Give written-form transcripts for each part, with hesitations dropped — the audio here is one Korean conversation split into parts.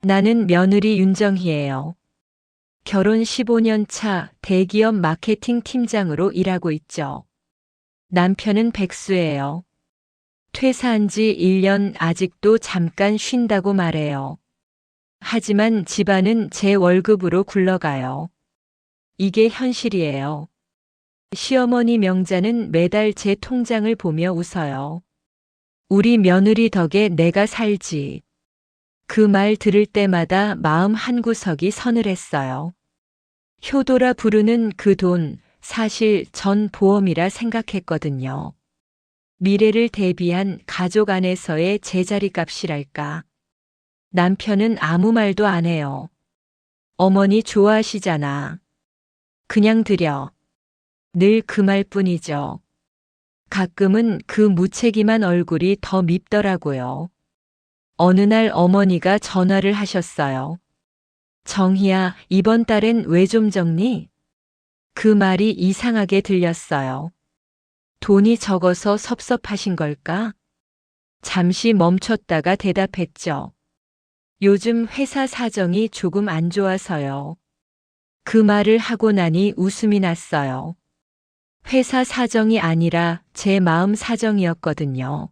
나는 며느리 윤정희예요. 결혼 15년 차 대기업 마케팅 팀장으로 일하고 있죠. 남편은 백수예요. 퇴사한 지 1년 아직도 잠깐 쉰다고 말해요. 하지만 집안은 제 월급으로 굴러가요. 이게 현실이에요. 시어머니 명자는 매달 제 통장을 보며 웃어요. 우리 며느리 덕에 내가 살지. 그 말 들을 때마다 마음 한구석이 서늘했어요. 효도라 부르는 그 돈, 사실 전 보험이라 생각했거든요. 미래를 대비한 가족 안에서의 제자리 값이랄까. 남편은 아무 말도 안 해요. 어머니 좋아하시잖아. 그냥 드려. 늘 그 말뿐이죠. 가끔은 그 무책임한 얼굴이 더 밉더라고요. 어느 날 어머니가 전화를 하셨어요. 정희야, 이번 달엔 왜 좀 적니? 그 말이 이상하게 들렸어요. 돈이 적어서 섭섭하신 걸까? 잠시 멈췄다가 대답했죠. 요즘 회사 사정이 조금 안 좋아서요. 그 말을 하고 나니 웃음이 났어요. 회사 사정이 아니라 제 마음 사정이었거든요.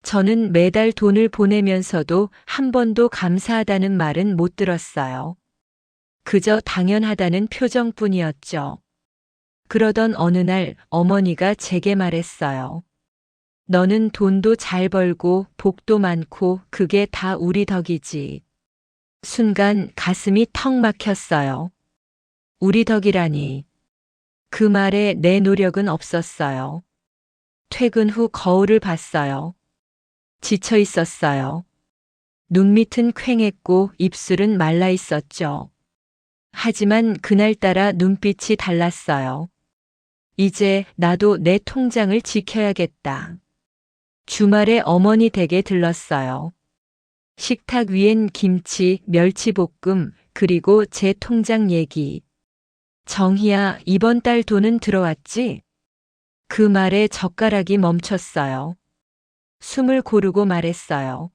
저는 매달 돈을 보내면서도 한 번도 감사하다는 말은 못 들었어요. 그저 당연하다는 표정뿐이었죠. 그러던 어느 날 어머니가 제게 말했어요. 너는 돈도 잘 벌고 복도 많고 그게 다 우리 덕이지. 순간 가슴이 턱 막혔어요. 우리 덕이라니. 그 말에 내 노력은 없었어요. 퇴근 후 거울을 봤어요. 지쳐 있었어요. 눈밑은 퀭했고 입술은 말라 있었죠. 하지만 그날따라 눈빛이 달랐어요. 이제 나도 내 통장을 지켜야겠다. 주말에 어머니 댁에 들렀어요. 식탁 위엔 김치, 멸치볶음, 그리고 제 통장 얘기. 정희야, 이번 달 돈은 들어왔지? 그 말에 젓가락이 멈췄어요. 숨을 고르고 말했어요.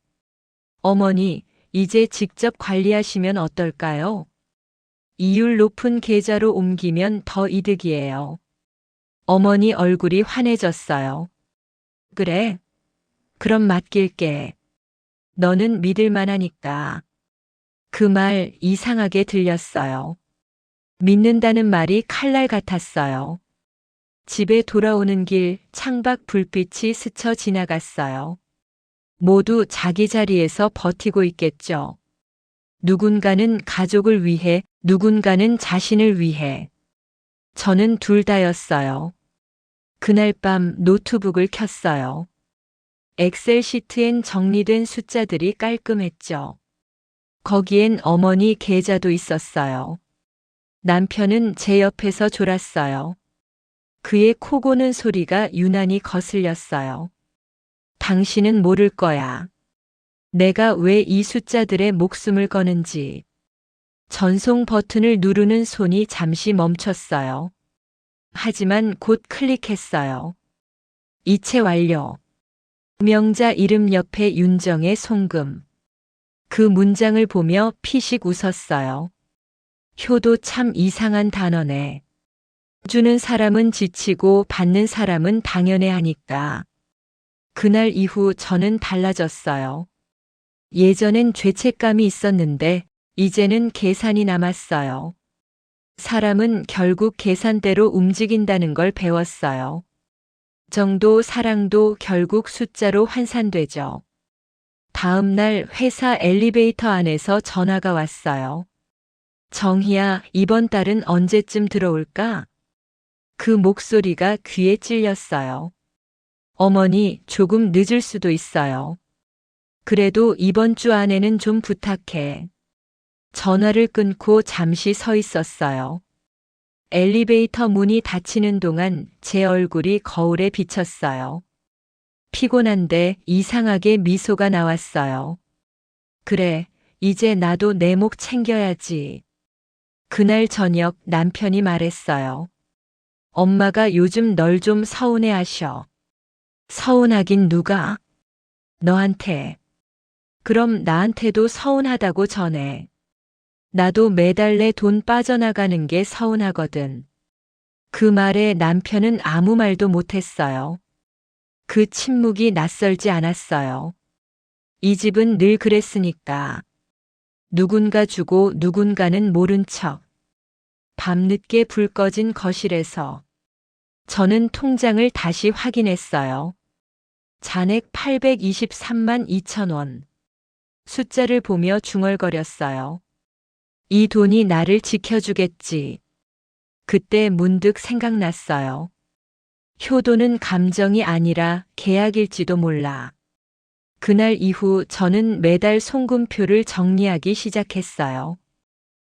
어머니, 이제 직접 관리하시면 어떨까요? 이율 높은 계좌로 옮기면 더 이득이에요. 어머니 얼굴이 환해졌어요. 그래? 그럼 맡길게. 너는 믿을 만하니까. 그 말 이상하게 들렸어요. 믿는다는 말이 칼날 같았어요. 집에 돌아오는 길 창밖 불빛이 스쳐 지나갔어요. 모두 자기 자리에서 버티고 있겠죠. 누군가는 가족을 위해, 누군가는 자신을 위해. 저는 둘 다였어요. 그날 밤 노트북을 켰어요. 엑셀 시트엔 정리된 숫자들이 깔끔했죠. 거기엔 어머니 계좌도 있었어요. 남편은 제 옆에서 졸았어요. 그의 코 고는 소리가 유난히 거슬렸어요. 당신은 모를 거야. 내가 왜 이 숫자들의 목숨을 거는지. 전송 버튼을 누르는 손이 잠시 멈췄어요. 하지만 곧 클릭했어요. 이체 완료. 명자 이름 옆에 윤정의 송금. 그 문장을 보며 피식 웃었어요. 효도 참 이상한 단어네. 주는 사람은 지치고 받는 사람은 당연해 하니까. 그날 이후 저는 달라졌어요. 예전엔 죄책감이 있었는데 이제는 계산이 남았어요. 사람은 결국 계산대로 움직인다는 걸 배웠어요. 정도, 사랑도 결국 숫자로 환산되죠. 다음 날 회사 엘리베이터 안에서 전화가 왔어요. 정희야, 이번 달은 언제쯤 들어올까? 그 목소리가 귀에 찔렸어요. 어머니, 조금 늦을 수도 있어요. 그래도 이번 주 안에는 좀 부탁해. 전화를 끊고 잠시 서 있었어요. 엘리베이터 문이 닫히는 동안 제 얼굴이 거울에 비쳤어요. 피곤한데 이상하게 미소가 나왔어요. 그래, 이제 나도 내 목 챙겨야지. 그날 저녁 남편이 말했어요. 엄마가 요즘 널 좀 서운해 하셔. 서운하긴 누가? 너한테. 그럼 나한테도 서운하다고 전해. 나도 매달 내 돈 빠져나가는 게 서운하거든. 그 말에 남편은 아무 말도 못했어요. 그 침묵이 낯설지 않았어요. 이 집은 늘 그랬으니까. 누군가 주고 누군가는 모른 척. 밤늦게 불 꺼진 거실에서 저는 통장을 다시 확인했어요. 잔액 823만 2천 원. 숫자를 보며 중얼거렸어요. 이 돈이 나를 지켜주겠지. 그때 문득 생각났어요. 효도는 감정이 아니라 계약일지도 몰라. 그날 이후 저는 매달 송금표를 정리하기 시작했어요.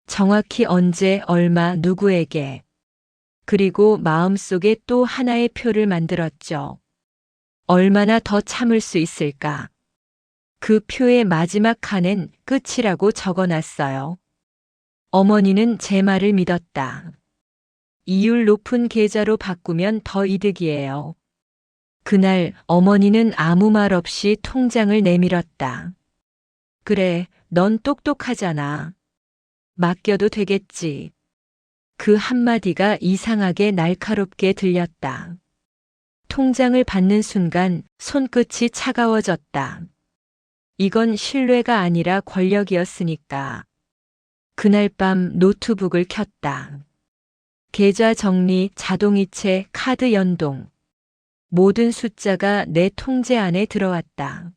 정확히 언제, 얼마, 누구에게. 그리고 마음속에 또 하나의 표를 만들었죠. 얼마나 더 참을 수 있을까? 그 표의 마지막 칸엔 끝이라고 적어놨어요. 어머니는 제 말을 믿었다. 이율 높은 계좌로 바꾸면 더 이득이에요. 그날 어머니는 아무 말 없이 통장을 내밀었다. 그래, 넌 똑똑하잖아. 맡겨도 되겠지. 그 한마디가 이상하게 날카롭게 들렸다. 통장을 받는 순간 손끝이 차가워졌다. 이건 신뢰가 아니라 권력이었으니까. 그날 밤 노트북을 켰다. 계좌 정리, 자동이체, 카드 연동. 모든 숫자가 내 통제 안에 들어왔다.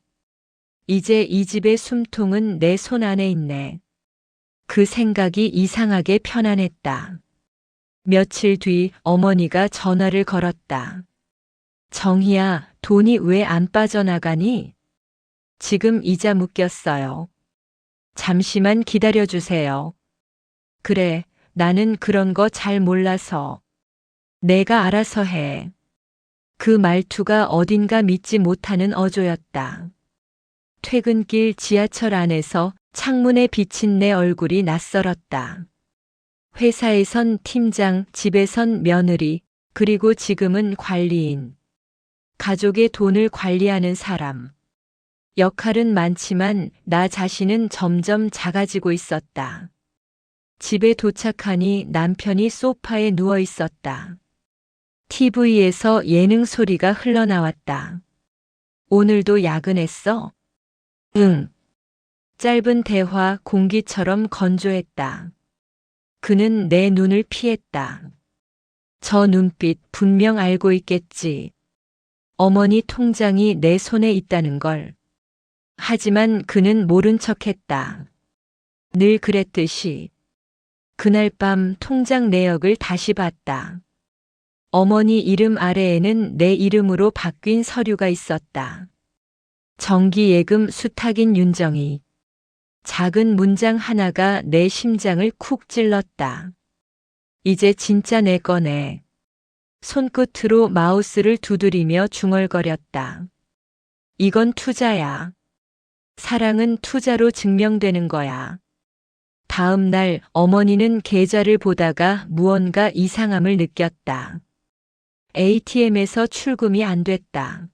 이제 이 집의 숨통은 내 손 안에 있네. 그 생각이 이상하게 편안했다. 며칠 뒤 어머니가 전화를 걸었다. 정희야, 돈이 왜 안 빠져나가니? 지금 이자 묶였어요. 잠시만 기다려주세요. 그래, 나는 그런 거 잘 몰라서. 내가 알아서 해. 그 말투가 어딘가 믿지 못하는 어조였다. 퇴근길 지하철 안에서 창문에 비친 내 얼굴이 낯설었다. 회사에선 팀장, 집에선 며느리, 그리고 지금은 관리인. 가족의 돈을 관리하는 사람. 역할은 많지만 나 자신은 점점 작아지고 있었다. 집에 도착하니 남편이 소파에 누워 있었다. TV에서 예능 소리가 흘러나왔다. 오늘도 야근했어? 응. 짧은 대화 공기처럼 건조했다. 그는 내 눈을 피했다. 저 눈빛 분명 알고 있겠지. 어머니 통장이 내 손에 있다는 걸. 하지만 그는 모른 척했다. 늘 그랬듯이. 그날 밤 통장 내역을 다시 봤다. 어머니 이름 아래에는 내 이름으로 바뀐 서류가 있었다. 정기예금 수탁인 윤정희. 작은 문장 하나가 내 심장을 쿡 찔렀다. 이제 진짜 내 거네. 손끝으로 마우스를 두드리며 중얼거렸다. 이건 투자야. 사랑은 투자로 증명되는 거야. 다음 날 어머니는 계좌를 보다가 무언가 이상함을 느꼈다. ATM에서 출금이 안 됐다.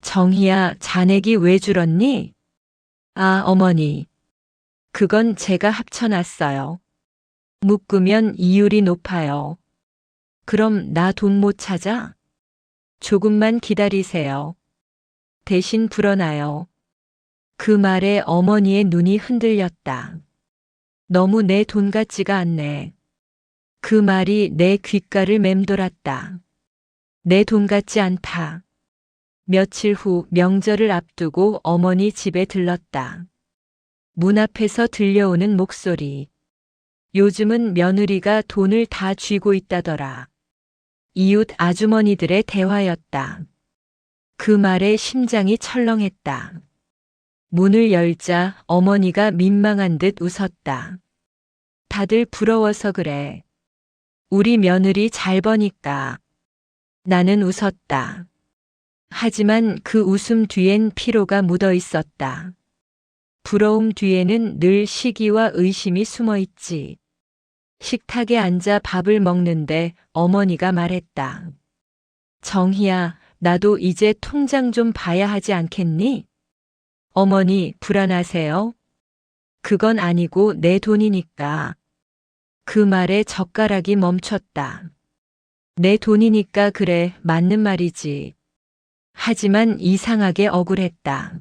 정희야, 잔액이 왜 줄었니? 아, 어머니. 그건 제가 합쳐놨어요. 묶으면 이율이 높아요. 그럼 나 돈 못 찾아? 조금만 기다리세요. 대신 불어나요. 그 말에 어머니의 눈이 흔들렸다. 너무 내 돈 같지가 않네. 그 말이 내 귓가를 맴돌았다. 내 돈 같지 않다. 며칠 후 명절을 앞두고 어머니 집에 들렀다. 문 앞에서 들려오는 목소리. 요즘은 며느리가 돈을 다 쥐고 있다더라. 이웃 아주머니들의 대화였다. 그 말에 심장이 철렁했다. 문을 열자 어머니가 민망한 듯 웃었다. 다들 부러워서 그래. 우리 며느리 잘 버니까. 나는 웃었다. 하지만 그 웃음 뒤엔 피로가 묻어 있었다. 부러움 뒤에는 늘 시기와 의심이 숨어 있지. 식탁에 앉아 밥을 먹는데 어머니가 말했다. 정희야, 나도 이제 통장 좀 봐야 하지 않겠니? 어머니, 불안하세요? 그건 아니고 내 돈이니까. 그 말에 젓가락이 멈췄다. 내 돈이니까 그래, 맞는 말이지. 하지만 이상하게 억울했다.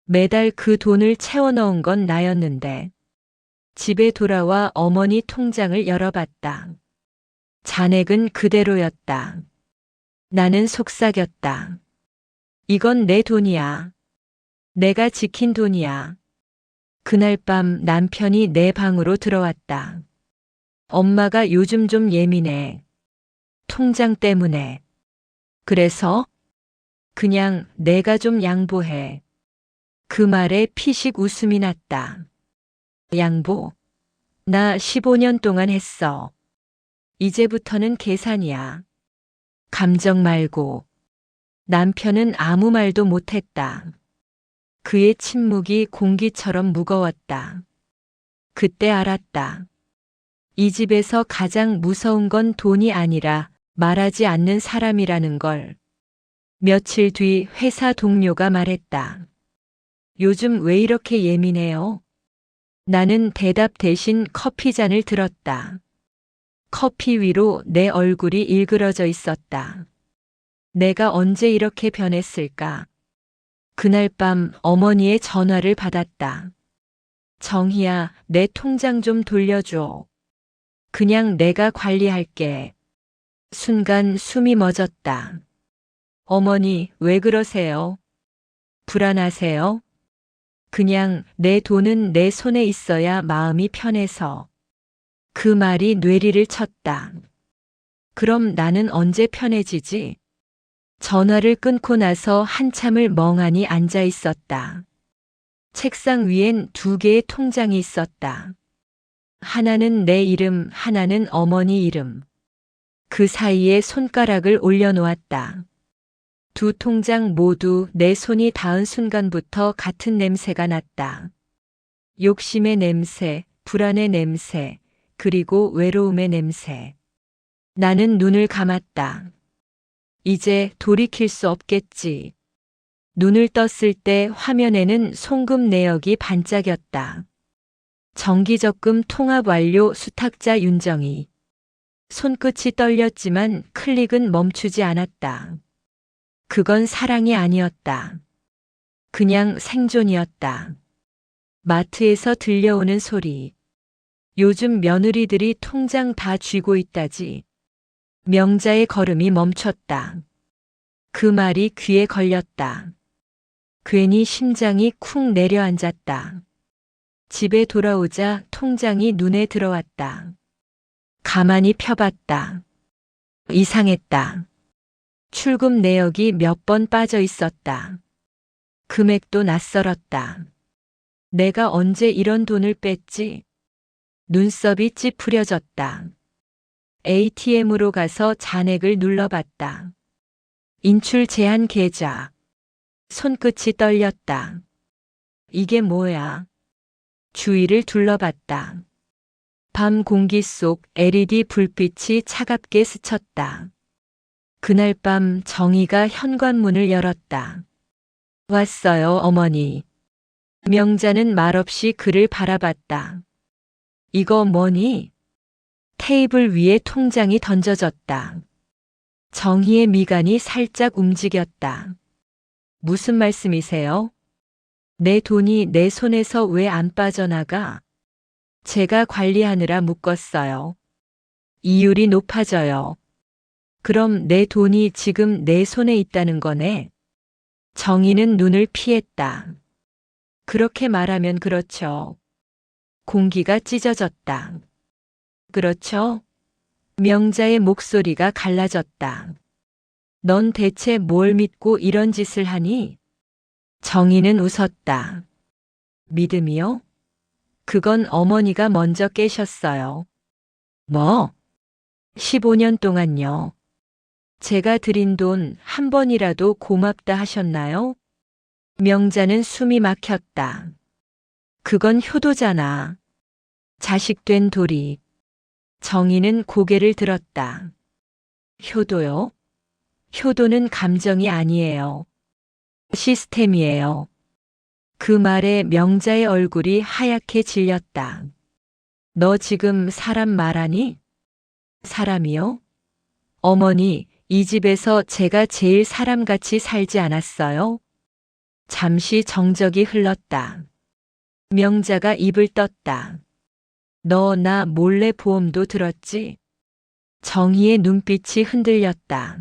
매달 그 돈을 채워 넣은 건 나였는데. 집에 돌아와 어머니 통장을 열어봤다. 잔액은 그대로였다. 나는 속삭였다. 이건 내 돈이야. 내가 지킨 돈이야. 그날 밤 남편이 내 방으로 들어왔다. 엄마가 요즘 좀 예민해. 통장 때문에. 그래서 그냥 내가 좀 양보해. 그 말에 피식 웃음이 났다. 양보? 나 15년 동안 했어. 이제부터는 계산이야. 감정 말고. 남편은 아무 말도 못했다. 그의 침묵이 공기처럼 무거웠다. 그때 알았다. 이 집에서 가장 무서운 건 돈이 아니라 말하지 않는 사람이라는 걸. 며칠 뒤 회사 동료가 말했다. 요즘 왜 이렇게 예민해요? 나는 대답 대신 커피잔을 들었다. 커피 위로 내 얼굴이 일그러져 있었다. 내가 언제 이렇게 변했을까? 그날 밤 어머니의 전화를 받았다. 정희야, 내 통장 좀 돌려줘. 그냥 내가 관리할게. 순간 숨이 멎었다. 어머니, 왜 그러세요? 불안하세요? 그냥 내 돈은 내 손에 있어야 마음이 편해서. 그 말이 뇌리를 쳤다. 그럼 나는 언제 편해지지? 전화를 끊고 나서 한참을 멍하니 앉아 있었다. 책상 위엔 2개의 통장이 있었다. 하나는 내 이름, 하나는 어머니 이름. 그 사이에 손가락을 올려놓았다. 2 통장 모두 내 손이 닿은 순간부터 같은 냄새가 났다. 욕심의 냄새, 불안의 냄새, 그리고 외로움의 냄새. 나는 눈을 감았다. 이제 돌이킬 수 없겠지. 눈을 떴을 때 화면에는 송금 내역이 반짝였다. 정기적금 통합 완료 수탁자 윤정희. 손끝이 떨렸지만 클릭은 멈추지 않았다. 그건 사랑이 아니었다. 그냥 생존이었다. 마트에서 들려오는 소리. 요즘 며느리들이 통장 다 쥐고 있다지. 명자의 걸음이 멈췄다. 그 말이 귀에 걸렸다. 괜히 심장이 쿵 내려앉았다. 집에 돌아오자 통장이 눈에 들어왔다. 가만히 펴봤다. 이상했다. 출금 내역이 몇 번 빠져 있었다. 금액도 낯설었다. 내가 언제 이런 돈을 뺐지? 눈썹이 찌푸려졌다. ATM으로 가서 잔액을 눌러봤다. 인출 제한 계좌. 손끝이 떨렸다. 이게 뭐야? 주위를 둘러봤다. 밤 공기 속 LED 불빛이 차갑게 스쳤다. 그날 밤 정희가 현관문을 열었다. 왔어요, 어머니. 명자는 말없이 그를 바라봤다. 이거 뭐니? 테이블 위에 통장이 던져졌다. 정희의 미간이 살짝 움직였다. 무슨 말씀이세요? 내 돈이 내 손에서 왜 안 빠져나가? 제가 관리하느라 묶었어요. 이율이 높아져요. 그럼 내 돈이 지금 내 손에 있다는 거네. 정희는 눈을 피했다. 그렇게 말하면 그렇죠. 공기가 찢어졌다. 그렇죠? 명자의 목소리가 갈라졌다. 넌 대체 뭘 믿고 이런 짓을 하니? 정희는 웃었다. 믿음이요? 그건 어머니가 먼저 깨셨어요. 뭐? 15년 동안요. 제가 드린 돈 한 번이라도 고맙다 하셨나요? 명자는 숨이 막혔다. 그건 효도잖아. 자식된 도리. 정희는 고개를 들었다. 효도요? 효도는 감정이 아니에요. 시스템이에요. 그 말에 명자의 얼굴이 하얗게 질렸다. 너 지금 사람 말하니? 사람이요? 어머니, 이 집에서 제가 제일 사람같이 살지 않았어요? 잠시 정적이 흘렀다. 명자가 입을 떴다. 너 나 몰래 보험도 들었지? 정희의 눈빛이 흔들렸다.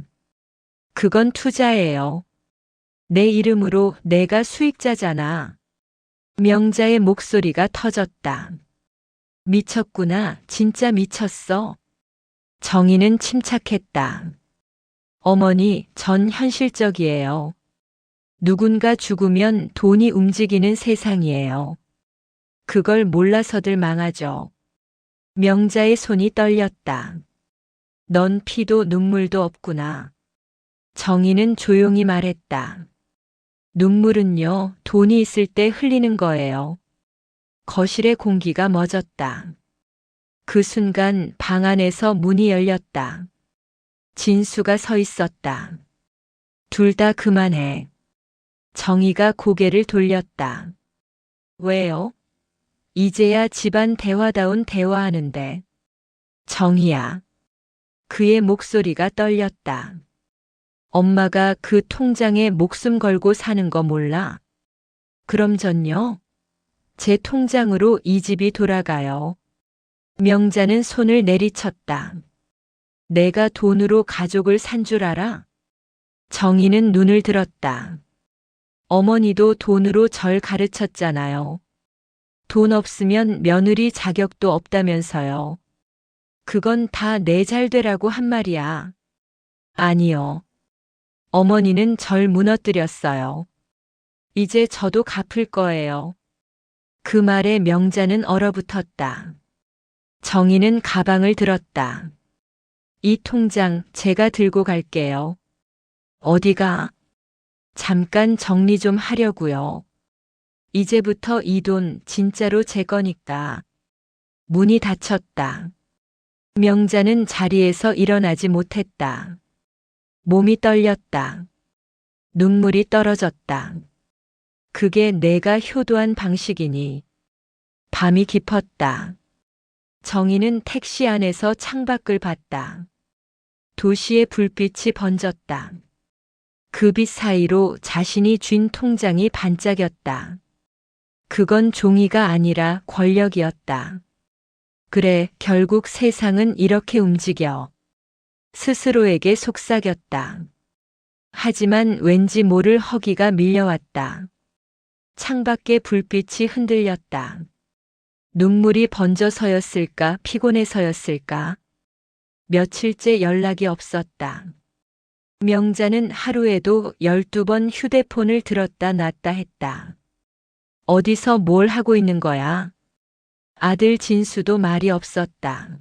그건 투자예요. 내 이름으로 내가 수익자잖아. 명자의 목소리가 터졌다. 미쳤구나. 진짜 미쳤어. 정희는 침착했다. 어머니, 전 현실적이에요. 누군가 죽으면 돈이 움직이는 세상이에요. 그걸 몰라서들 망하죠. 명자의 손이 떨렸다. 넌 피도 눈물도 없구나. 정희는 조용히 말했다. 눈물은요, 돈이 있을 때 흘리는 거예요. 거실의 공기가 멎었다. 그 순간 방 안에서 문이 열렸다. 진수가 서 있었다. 둘 다 그만해. 정희가 고개를 돌렸다. 왜요? 이제야 집안 대화다운 대화하는데. 정희야. 그의 목소리가 떨렸다. 엄마가 그 통장에 목숨 걸고 사는 거 몰라? 그럼 전요? 제 통장으로 이 집이 돌아가요. 명자는 손을 내리쳤다. 내가 돈으로 가족을 산 줄 알아? 정희는 눈을 들었다. 어머니도 돈으로 절 가르쳤잖아요. 돈 없으면 며느리 자격도 없다면서요. 그건 다 내 잘 되라고 한 말이야. 아니요. 어머니는 절 무너뜨렸어요. 이제 저도 갚을 거예요. 그 말에 명자는 얼어붙었다. 정희는 가방을 들었다. 이 통장 제가 들고 갈게요. 어디가? 잠깐 정리 좀 하려고요. 이제부터 이 돈 진짜로 제 거니까. 문이 닫혔다. 명자는 자리에서 일어나지 못했다. 몸이 떨렸다. 눈물이 떨어졌다. 그게 내가 효도한 방식이니. 밤이 깊었다. 정희는 택시 안에서 창밖을 봤다. 도시의 불빛이 번졌다. 그 빛 사이로 자신이 쥔 통장이 반짝였다. 그건 종이가 아니라 권력이었다. 그래, 결국 세상은 이렇게 움직여. 스스로에게 속삭였다. 하지만 왠지 모를 허기가 밀려왔다. 창밖의 불빛이 흔들렸다. 눈물이 번져서였을까, 피곤해서였을까? 며칠째 연락이 없었다. 명자는 하루에도 12번 휴대폰을 들었다 놨다 했다. 어디서 뭘 하고 있는 거야? 아들 진수도 말이 없었다.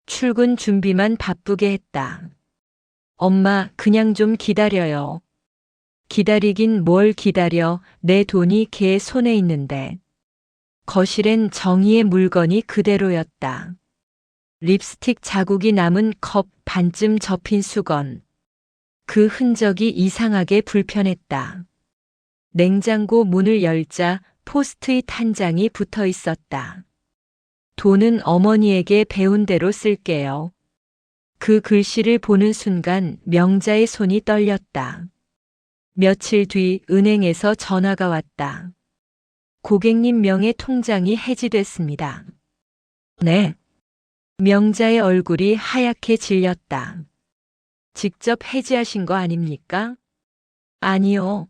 출근 준비만 바쁘게 했다. 엄마, 그냥 좀 기다려요. 기다리긴 뭘 기다려, 내 돈이 걔 손에 있는데. 거실엔 정희의 물건이 그대로였다. 립스틱 자국이 남은 컵 반쯤 접힌 수건. 그 흔적이 이상하게 불편했다. 냉장고 문을 열자 포스트잇 한 장이 붙어 있었다. 돈은 어머니에게 배운 대로 쓸게요. 그 글씨를 보는 순간 명자의 손이 떨렸다. 며칠 뒤 은행에서 전화가 왔다. 고객님 명의 통장이 해지됐습니다. 네. 명자의 얼굴이 하얗게 질렸다. 직접 해지하신 거 아닙니까? 아니요.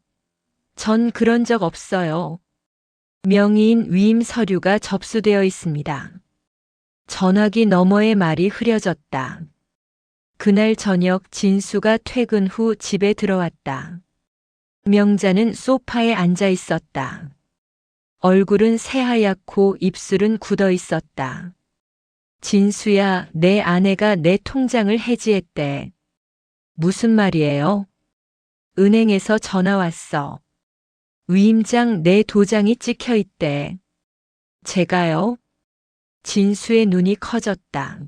전 그런 적 없어요. 명의인 위임 서류가 접수되어 있습니다. 전화기 너머의 말이 흐려졌다. 그날 저녁 진수가 퇴근 후 집에 들어왔다. 명자는 소파에 앉아 있었다. 얼굴은 새하얗고 입술은 굳어 있었다. 진수야, 내 아내가 내 통장을 해지했대. 무슨 말이에요? 은행에서 전화 왔어. 위임장 내 도장이 찍혀 있대. 제가요? 진수의 눈이 커졌다.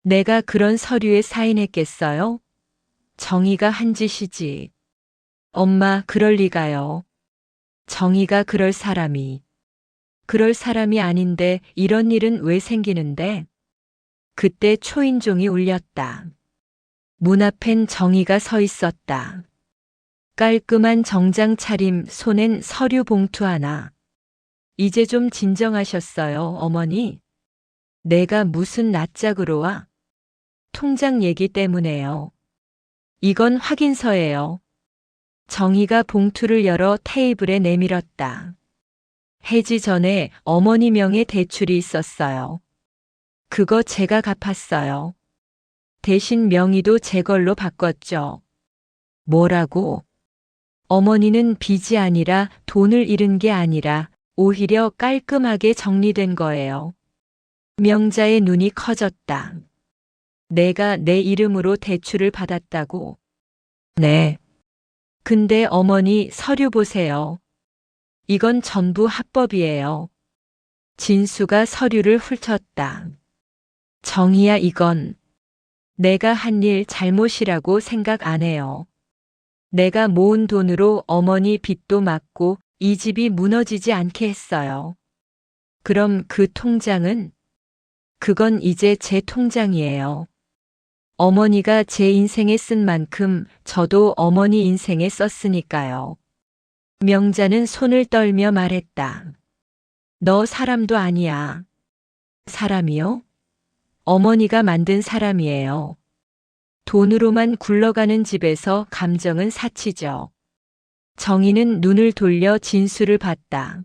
내가 그런 서류에 사인했겠어요? 정희가 한 짓이지. 엄마, 그럴 리가요. 정희가 그럴 사람이 아닌데 이런 일은 왜 생기는데? 그때 초인종이 울렸다. 문 앞엔 정희가 서 있었다. 깔끔한 정장 차림, 손엔 서류 봉투 하나. 이제 좀 진정하셨어요, 어머니? 내가 무슨 낯짝으로 와? 통장 얘기 때문에요. 이건 확인서예요. 정희가 봉투를 열어 테이블에 내밀었다. 해지 전에 어머니 명의 대출이 있었어요. 그거 제가 갚았어요. 대신 명의도 제 걸로 바꿨죠. 뭐라고? 어머니는 빚이 아니라 돈을 잃은 게 아니라 오히려 깔끔하게 정리된 거예요. 명자의 눈이 커졌다. 내가 내 이름으로 대출을 받았다고. 네. 근데 어머니 서류 보세요. 이건 전부 합법이에요. 진수가 서류를 훑었다. 정희야, 이건 내가 한 일 잘못이라고 생각 안 해요. 내가 모은 돈으로 어머니 빚도 막고 이 집이 무너지지 않게 했어요. 그럼 그 통장은? 그건 이제 제 통장이에요. 어머니가 제 인생에 쓴 만큼 저도 어머니 인생에 썼으니까요. 명자는 손을 떨며 말했다. 너 사람도 아니야. 사람이요? 어머니가 만든 사람이에요. 돈으로만 굴러가는 집에서 감정은 사치죠. 정희는 눈을 돌려 진수를 봤다.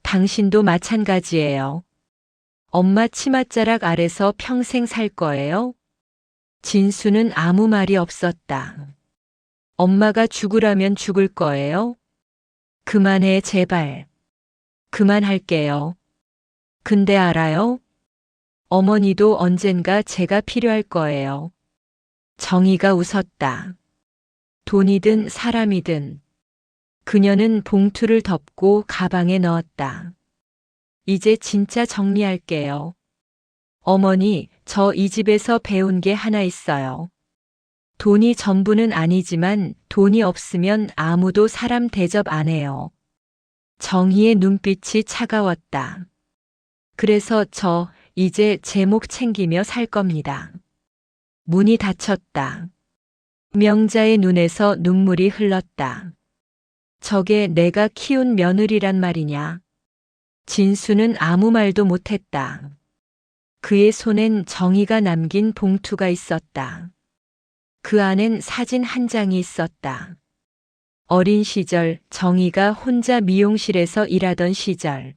당신도 마찬가지예요. 엄마 치맛자락 아래서 평생 살 거예요? 진수는 아무 말이 없었다. 엄마가 죽으라면 죽을 거예요? 그만해, 제발. 그만할게요. 근데 알아요? 어머니도 언젠가 제가 필요할 거예요. 정희가 웃었다. 돈이든 사람이든. 그녀는 봉투를 덮고 가방에 넣었다. 이제 진짜 정리할게요. 어머니, 저 이 집에서 배운 게 하나 있어요. 돈이 전부는 아니지만 돈이 없으면 아무도 사람 대접 안 해요. 정희의 눈빛이 차가웠다. 그래서 저 이제 제 목 챙기며 살 겁니다. 문이 닫혔다. 명자의 눈에서 눈물이 흘렀다. 저게 내가 키운 며느리란 말이냐? 진수는 아무 말도 못했다. 그의 손엔 정희가 남긴 봉투가 있었다. 그 안엔 사진 한 장이 있었다. 어린 시절 정희가 혼자 미용실에서 일하던 시절.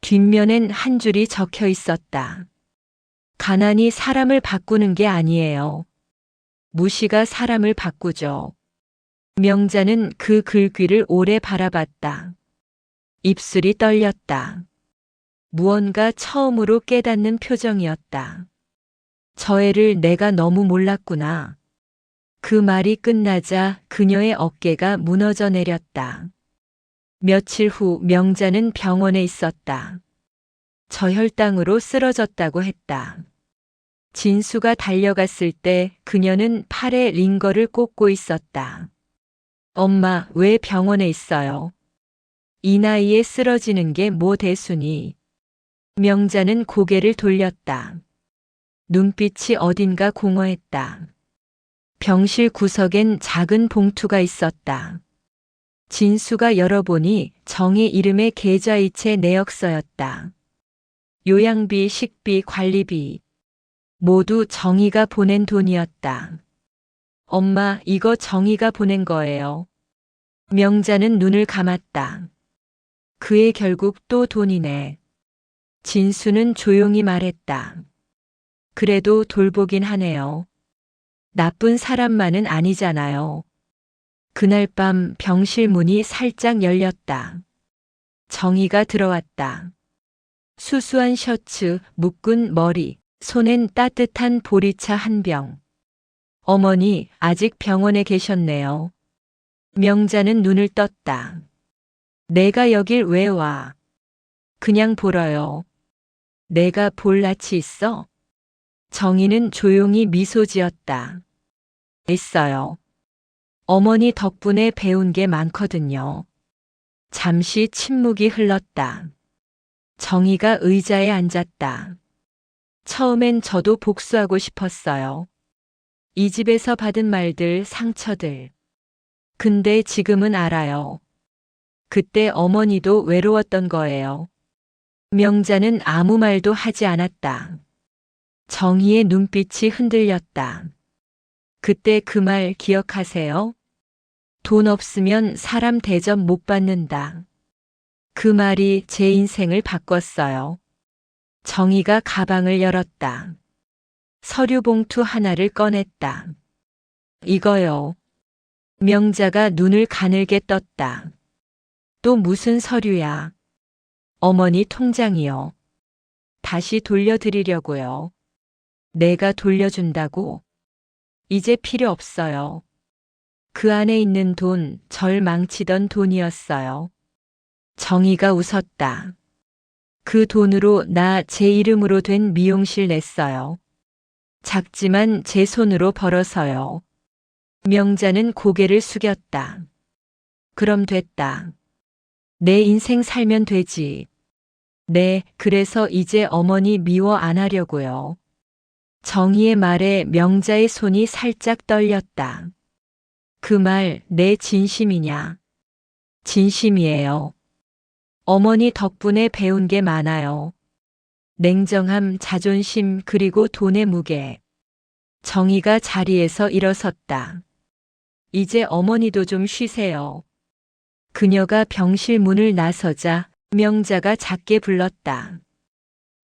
뒷면엔 한 줄이 적혀 있었다. 가난이 사람을 바꾸는 게 아니에요. 무시가 사람을 바꾸죠. 명자는 그 글귀를 오래 바라봤다. 입술이 떨렸다. 무언가 처음으로 깨닫는 표정이었다. 저 애를 내가 너무 몰랐구나. 그 말이 끝나자 그녀의 어깨가 무너져 내렸다. 며칠 후 명자는 병원에 있었다. 저혈당으로 쓰러졌다고 했다. 진수가 달려갔을 때 그녀는 팔에 링거를 꽂고 있었다. 엄마, 왜 병원에 있어요? 이 나이에 쓰러지는 게 뭐 대수니? 명자는 고개를 돌렸다. 눈빛이 어딘가 공허했다. 병실 구석엔 작은 봉투가 있었다. 진수가 열어보니 정의 이름의 계좌이체 내역서였다. 요양비, 식비, 관리비. 모두 정희가 보낸 돈이었다. 엄마, 이거 정희가 보낸 거예요. 명자는 눈을 감았다. 그의 결국 또 돈이네. 진수는 조용히 말했다. 그래도 돌보긴 하네요. 나쁜 사람만은 아니잖아요. 그날 밤 병실 문이 살짝 열렸다. 정희가 들어왔다. 수수한 셔츠, 묶은 머리, 손엔 따뜻한 보리차 한 병. 어머니, 아직 병원에 계셨네요. 명자는 눈을 떴다. 내가 여길 왜 와? 그냥 보러요. 내가 볼 낯이 있어? 정희는 조용히 미소 지었다. 있어요. 어머니 덕분에 배운 게 많거든요. 잠시 침묵이 흘렀다. 정희가 의자에 앉았다. 처음엔 저도 복수하고 싶었어요. 이 집에서 받은 말들, 상처들. 근데 지금은 알아요. 그때 어머니도 외로웠던 거예요. 명자는 아무 말도 하지 않았다. 정희의 눈빛이 흔들렸다. 그때 그 말 기억하세요? 돈 없으면 사람 대접 못 받는다. 그 말이 제 인생을 바꿨어요. 정희가 가방을 열었다. 서류 봉투 하나를 꺼냈다. 이거요. 명자가 눈을 가늘게 떴다. 또 무슨 서류야? 어머니 통장이요. 다시 돌려드리려고요. 내가 돌려준다고? 이제 필요 없어요. 그 안에 있는 돈, 절 망치던 돈이었어요. 정희가 웃었다. 그 돈으로 나 제 이름으로 된 미용실 냈어요. 작지만 제 손으로 벌어서요. 명자는 고개를 숙였다. 그럼 됐다. 내 인생 살면 되지. 네, 그래서 이제 어머니 미워 안 하려고요. 정희의 말에 명자의 손이 살짝 떨렸다. 그 말 내 진심이냐? 진심이에요. 어머니 덕분에 배운 게 많아요. 냉정함, 자존심, 그리고 돈의 무게. 정희가 자리에서 일어섰다. 이제 어머니도 좀 쉬세요. 그녀가 병실 문을 나서자 명자가 작게 불렀다.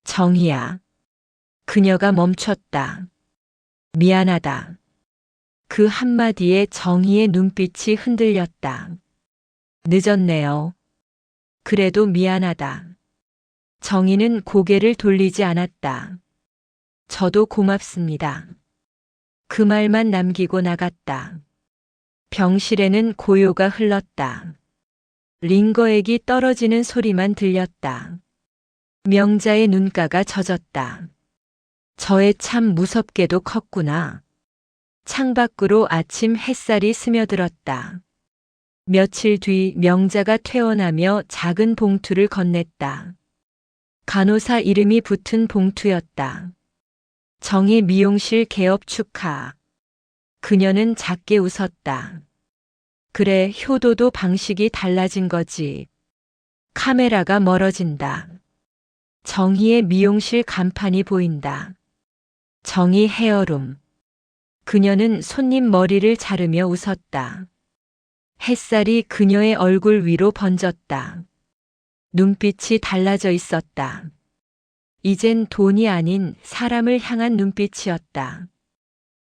정희야. 그녀가 멈췄다. 미안하다. 그 한마디에 정희의 눈빛이 흔들렸다. 늦었네요. 그래도 미안하다. 정희는 고개를 돌리지 않았다. 저도 고맙습니다. 그 말만 남기고 나갔다. 병실에는 고요가 흘렀다. 링거액이 떨어지는 소리만 들렸다. 명자의 눈가가 젖었다. 저애 참 무섭게도 컸구나. 창밖으로 아침 햇살이 스며들었다. 며칠 뒤 명자가 퇴원하며 작은 봉투를 건넸다. 간호사 이름이 붙은 봉투였다. 정희 미용실 개업 축하. 그녀는 작게 웃었다. 그래, 효도도 방식이 달라진 거지. 카메라가 멀어진다. 정희의 미용실 간판이 보인다. 정희 헤어룸. 그녀는 손님 머리를 자르며 웃었다. 햇살이 그녀의 얼굴 위로 번졌다. 눈빛이 달라져 있었다. 이젠 돈이 아닌 사람을 향한 눈빛이었다.